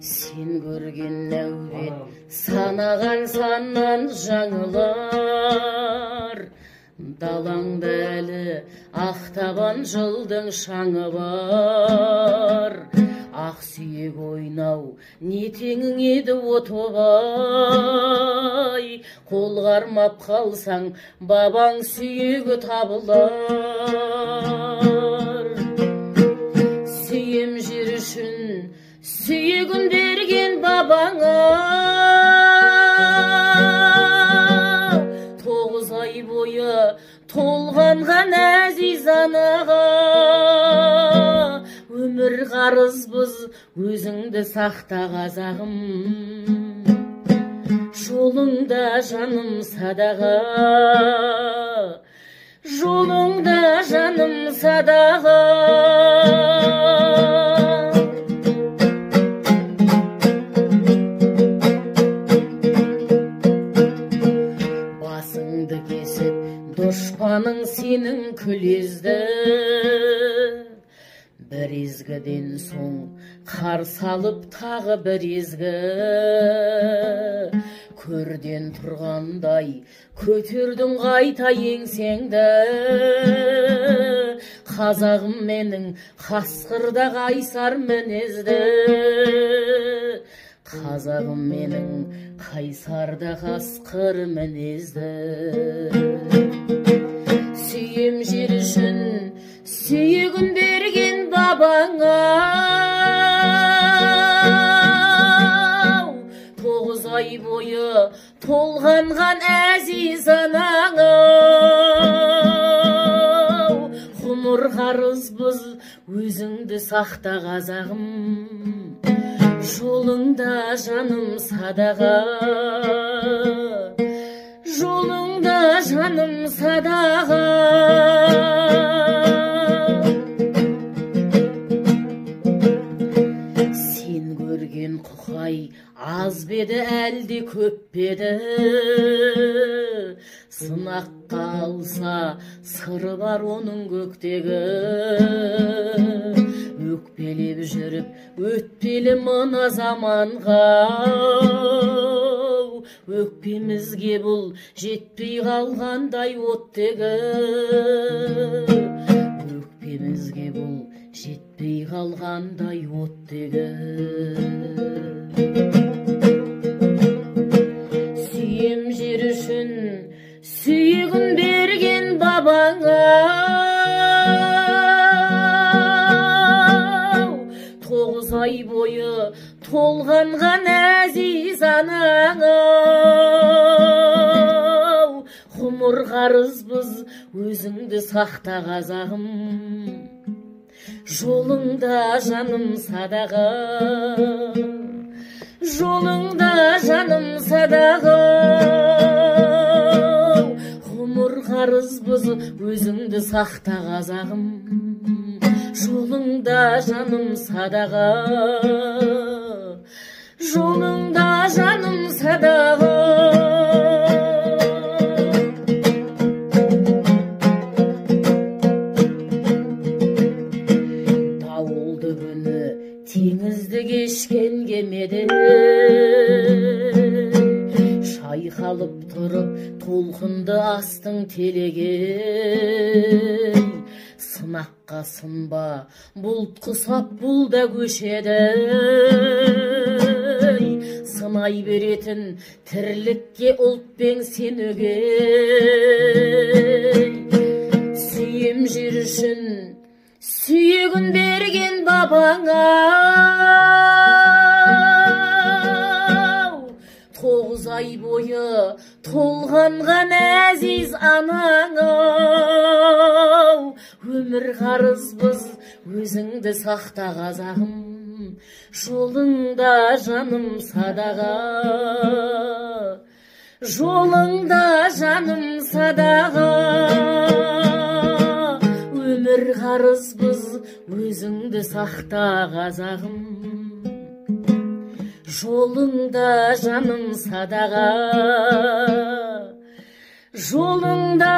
Sen көрген нәубет санаған саннан жаңылар, далаңда әлі ақтабан жылдың шаңы бар. Ақ сүйек ойнау не теңің еді отобай, қолғармап қалсаң бабаң сүйегі табылар. Сүйем жер үшін сүйегін берген бабаңа, 9 ай бойы толғанған әзиз анаға. Өмір қарызбыз, өзіңді сақта қазағым, жолыңда жаным садаға, жолыңда жаным садаға. Басыңды кесіп дұшпаның сенің күлезді, бір езгіден соң қарсы алып тағы бір езгі. Көрден тұрғандай көтердің қайта еңсеңді, қазағым менің қасқырда қайсар мінезді, қазағым менің қайсарда қасқыр мінезді. Сүйем жер үшін сүйегін берген бабаңа, 9 ай бойы толғанған әзиз анаңа. Ғұмыр қарызбыз, өзіңді сақта қазағым, жолыңда жаным садаға, жолыңда жаным садаға. Сен көрген құқай аз беді әлде көп беді, сынаққа алса сыры бар оның көктегі. Өкпелеп жүріп өтпелі мына заманға, өкпемізге бұл жетпей қалғандай оттегі. Өкпемізге бұл жетпей қалғандай оттегі. Сүйем жер үшін сүйегін берген бабаңа, 9 ай бойы толғанған әзиз анаңа. Ғұмыр қарызбыз, өзіңді сақта қазағым, жолыңда жаным садаға, жолыңда жаным садаға. Ғұмыр қарызбыз, өзіңді сақта қазағым, жолыңда жаным садаға, жолыңда жаным садаға. Дауылды күні теңізді кешкен кемеде, шайқалып тұрып толқынды астың телеген. Сынаққа сынба, бұлт құсап бұл да көшеді, сынай беретін тірлікке ұлтпен сен өгей. Сүйем жер үшін сүйегін берген бабаңа, 9 ай бойы толғанған әзиз анаңа. Өмір қарызбыз, өзіңді сақта қазағым, жолыңда жаным садаға, жолыңда жаным садаға. Өмір қарызбыз, өзіңді сақта қазағым, жолыңда жаным садаға, жолыңда